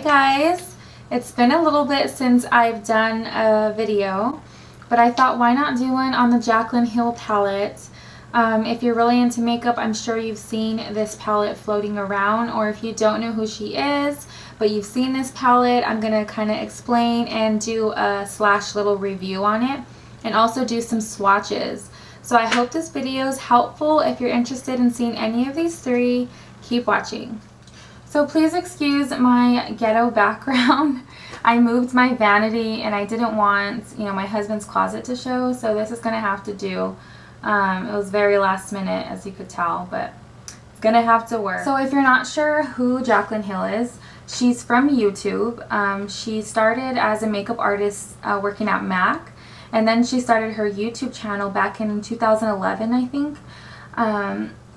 guys, it's been a little bit since I've done a video, but I thought why not do one on the Jaclyn Hill palette. If you're really into makeup, I'm sure you've seen this palette floating around, or if you don't know who she is but you've seen this palette, I'm gonna kind of explain and do a little review on it, and also do some swatches. So I hope this video is helpful. If you're interested in seeing any of these three, keep watching. So please excuse my ghetto background. I moved my vanity and I didn't want, my husband's closet to show, so this is gonna have to do. It was very last minute, as you could tell, but it's gonna have to work. So if you're not sure who Jaclyn Hill is, she's from YouTube. She started as a makeup artist working at MAC, and then she started her YouTube channel back in 2011, I think.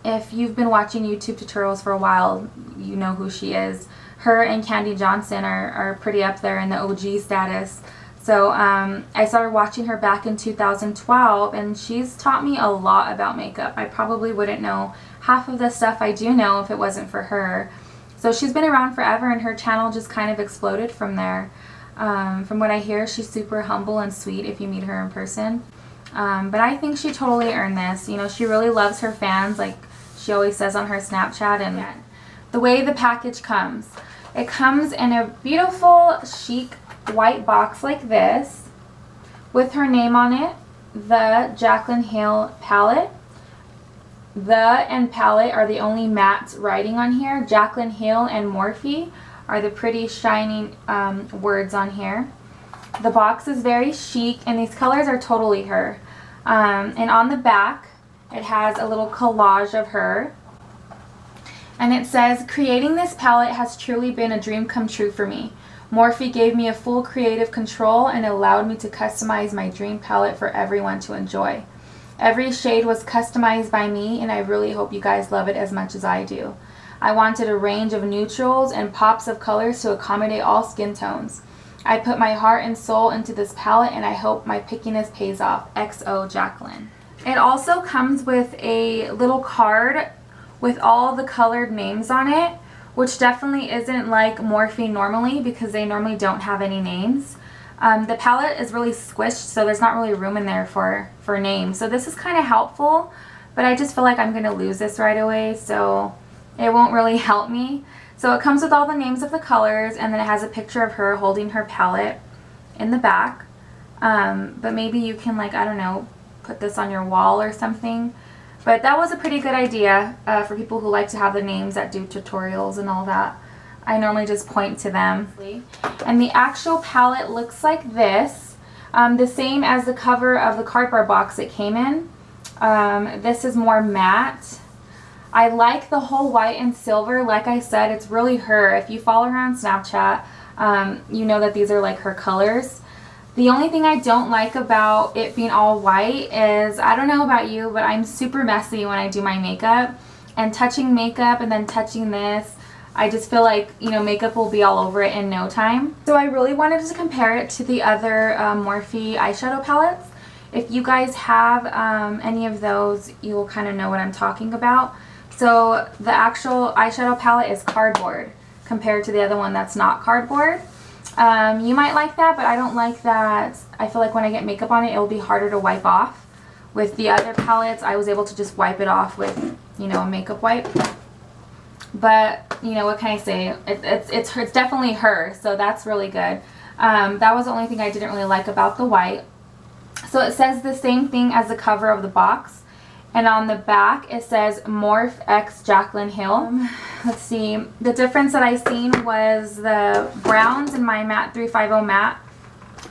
If you've been watching YouTube tutorials for a while, you know who she is. Her and Candy Johnson are pretty up there in the OG status. So I started watching her back in 2012, and she's taught me a lot about makeup. I probably wouldn't know half of the stuff I do know if it wasn't for her. So she's been around forever, and her channel just kind of exploded from there. From what I hear, she's super humble and sweet if you meet her in person. But I think she totally earned this. She really loves her fans, like she always says on her Snapchat. And the way the package comes, it comes in a beautiful, chic white box like this with her name on it, the Jaclyn Hill palette. The and palette are the only matte writing on here. Jaclyn Hill and Morphe are the pretty shining words on here. The box is very chic, and these colors are totally her. And on the back, it has a little collage of her. And it says, "Creating this palette has truly been a dream come true for me. Morphe gave me a full creative control and allowed me to customize my dream palette for everyone to enjoy. Every shade was customized by me, and I really hope you guys love it as much as I do. I wanted a range of neutrals and pops of colors to accommodate all skin tones. I put my heart and soul into this palette, and I hope my pickiness pays off. XO Jaclyn." It also comes with a little card with all the colored names on it, which definitely isn't like Morphe normally, because they normally don't have any names. The palette is really squished, so there's not really room in there for names. So this is kind of helpful, but I just feel like I'm going to lose this right away, so it won't really help me. So it comes with all the names of the colors, and then it has a picture of her holding her palette in the back. But maybe you can, like, I don't know, put this on your wall or something. But that was a pretty good idea for people who like to have the names that do tutorials and all that. I normally just point to them. And the actual palette looks like this. The same as the cover of the cardboard box it came in. This is more matte. I like the whole white and silver. Like I said, it's really her. If you follow her on Snapchat, you know that these are like her colors. The only thing I don't like about it being all white is, I don't know about you, but I'm super messy when I do my makeup. And touching makeup and then touching this, I just feel like, makeup will be all over it in no time. So I really wanted to compare it to the other Morphe eyeshadow palettes. If you guys have any of those, you will kind of know what I'm talking about. So the actual eyeshadow palette is cardboard compared to the other one that's not cardboard. You might like that, but I don't like that. I feel like when I get makeup on it, it will be harder to wipe off. With the other palettes, I was able to just wipe it off with, a makeup wipe. But, what can I say? It's definitely her, so that's really good. That was the only thing I didn't really like about the white. So it says the same thing as the cover of the box. And on the back, it says Morphe x Jaclyn Hill. Let's see. The difference that I seen was the browns in my Matte 350 Matte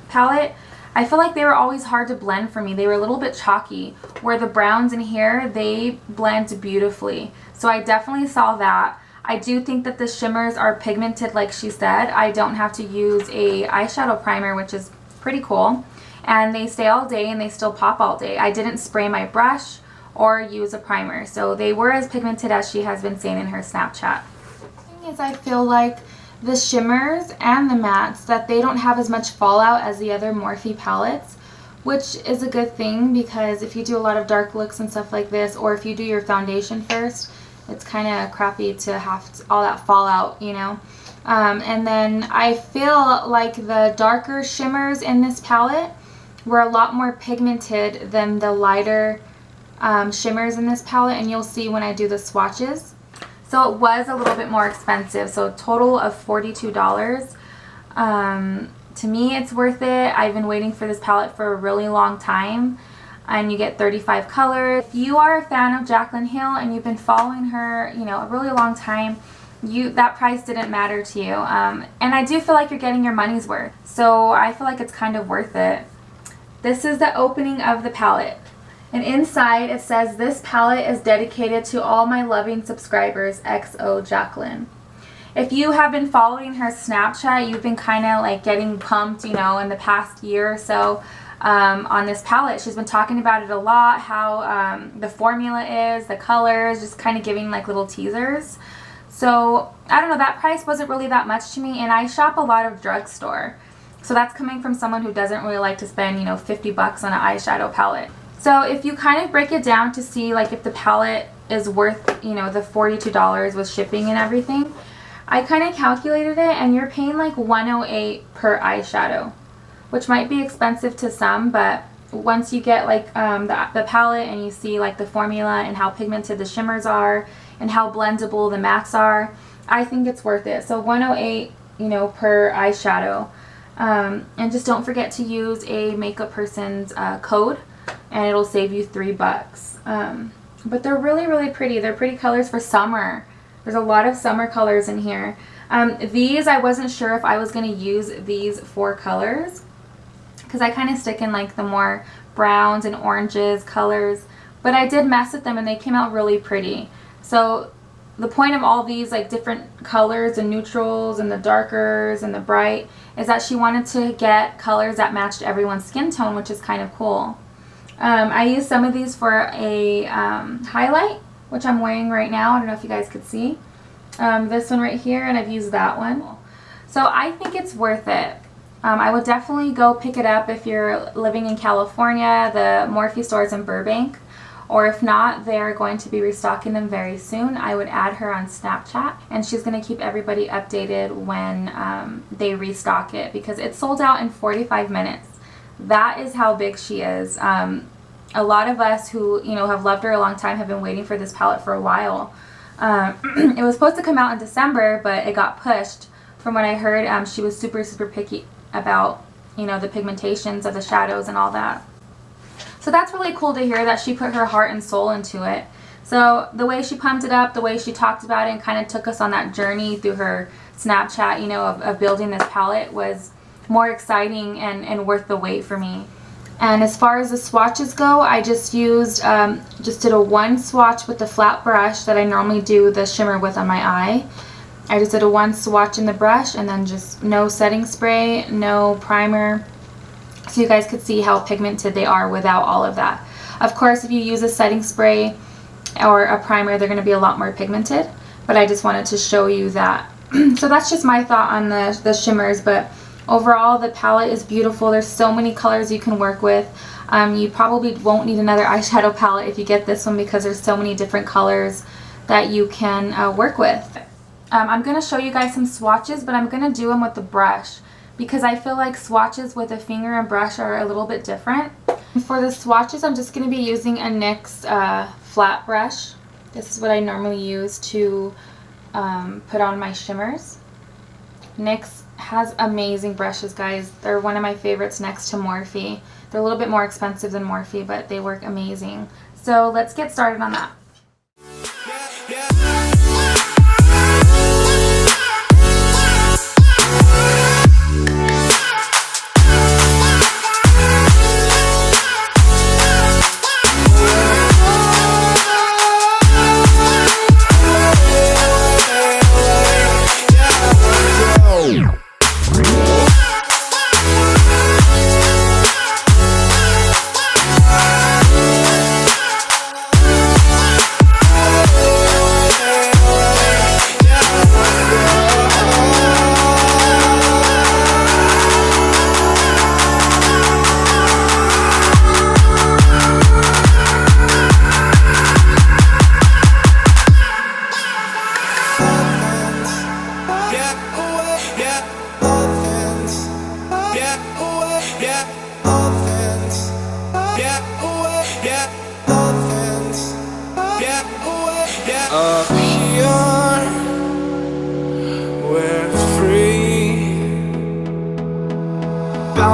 palette. I feel like they were always hard to blend for me. They were a little bit chalky. Where the browns in here, they blend beautifully. So I definitely saw that. I do think that the shimmers are pigmented like she said. I don't have to use a eyeshadow primer, which is pretty cool. And they stay all day and they still pop all day. I didn't spray my brush or use a primer, so they were as pigmented as she has been saying in her Snapchat. The thing is, I feel like the shimmers and the mattes, that they don't have as much fallout as the other Morphe palettes, which is a good thing, because if you do a lot of dark looks and stuff like this, or if you do your foundation first, it's kind of crappy to have all that fallout, And then I feel like the darker shimmers in this palette were a lot more pigmented than the lighter shimmers in this palette, and you'll see when I do the swatches. So it was a little bit more expensive, so a total of $42. To me, it's worth it. I've been waiting for this palette for a really long time, and you get 35 colors. If you are a fan of Jaclyn Hill and you've been following her, you know, a really long time, that price didn't matter to you. And I do feel like you're getting your money's worth. So I feel like it's kind of worth it. This is the opening of the palette. And inside it says, "This palette is dedicated to all my loving subscribers, XO Jaclyn." If you have been following her Snapchat, you've been kind of like getting pumped, you know, in the past year or so on this palette. She's been talking about it a lot, how the formula is, the colors, just kind of giving like little teasers. So I don't know, that price wasn't really that much to me, and I shop a lot of drugstore. So that's coming from someone who doesn't really like to spend, you know, 50 bucks on an eyeshadow palette. So if you kind of break it down to see like if the palette is worth, you know, the $42 with shipping and everything, I kind of calculated it, and you're paying like $108 per eyeshadow, which might be expensive to some, but once you get like the palette and you see like the formula and how pigmented the shimmers are and how blendable the mattes are, I think it's worth it. So $108, you know, per eyeshadow. And just don't forget to use a makeup person's code, and it'll save you $3. But they're really, really pretty. They're pretty colors for summer. There's a lot of summer colors in here. These, I wasn't sure if I was going to use these 4 colors, because I kind of stick in like the more browns and oranges colors, but I did mess with them and they came out really pretty. So the point of all these like different colors and neutrals and the darkers and the bright is that she wanted to get colors that matched everyone's skin tone, which is kind of cool. I used some of these for a highlight, which I'm wearing right now. I don't know if you guys could see. This one right here, and I've used that one. So I think it's worth it. I would definitely go pick it up if you're living in California, the Morphe stores in Burbank. Or if not, they're going to be restocking them very soon. I would add her on Snapchat, and she's going to keep everybody updated when they restock it, because it sold out in 45 minutes. That is how big she is. A lot of us who, you know, have loved her a long time have been waiting for this palette for a while. It was supposed to come out in December, but it got pushed. From what I heard, she was super, super picky about, you know, the pigmentations of the shadows and all that. So that's really cool to hear that she put her heart and soul into it. So the way she pumped it up, the way she talked about it, and kind of took us on that journey through her Snapchat, you know, of building this palette was more exciting and worth the wait for me. And as far as the swatches go, I just used, did a 1 swatch with the flat brush that I normally do the shimmer with on my eye. I just did a 1 swatch in the brush, and then just no setting spray, no primer, so you guys could see how pigmented they are without all of that. Of course, if you use a setting spray or a primer, they're going to be a lot more pigmented, but I just wanted to show you that. So that's just my thought on the shimmers, but overall the palette is beautiful. There's so many colors you can work with. You probably won't need another eyeshadow palette if you get this one, because there's so many different colors that you can work with. I'm going to show you guys some swatches, but I'm going to do them with the brush, because I feel like swatches with a finger and brush are a little bit different. For the swatches, I'm just going to be using a NYX flat brush. This is what I normally use to put on my shimmers. NYX has amazing brushes, guys. They're one of my favorites next to Morphe. They're a little bit more expensive than Morphe, but they work amazing. So let's get started on that.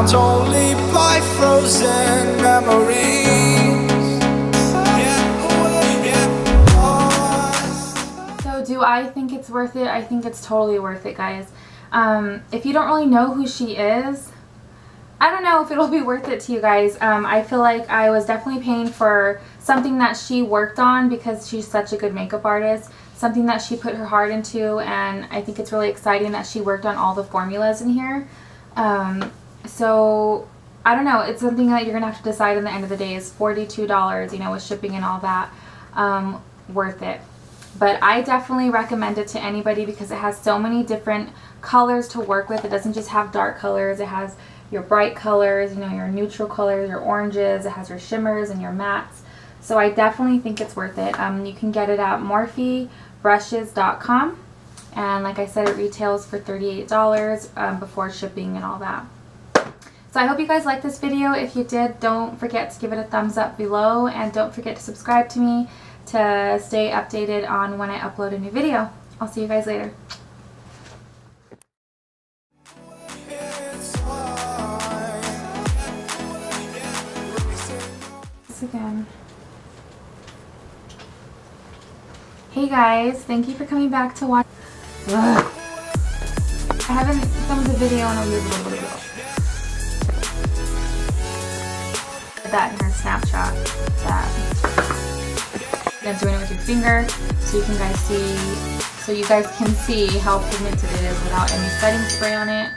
bound only by frozen memories. So do I think it's worth it? I think it's totally worth it, guys. If you don't really know who she is, I don't know if it'll be worth it to you guys. I feel like I was definitely paying for something that she worked on because she's such a good makeup artist, something that she put her heart into, and I think it's really exciting that she worked on all the formulas in here. So I don't know, it's something that you're gonna have to decide in the end of the day. Is $42, you know, with shipping and all that, worth it? But I definitely recommend it to anybody because it has so many different colors to work with. It doesn't just have dark colors, it has your bright colors, you know, your neutral colors, your oranges, it has your shimmers and your mattes. So I definitely think it's worth it. You can get it at morphebrushes.com, and like I said, it retails for $38 before shipping and all that. So I hope you guys liked this video. If you did, don't forget to give it a thumbs up below, and don't forget to subscribe to me to stay updated on when I upload a new video. I'll see you guys later. Again. Hey guys, thank you for coming back to watch. Ugh. I haven't filmed a video in a little bit. That in her Snapchat. That. Then doing it with your finger, so you guys can see how pigmented it is without any setting spray on it.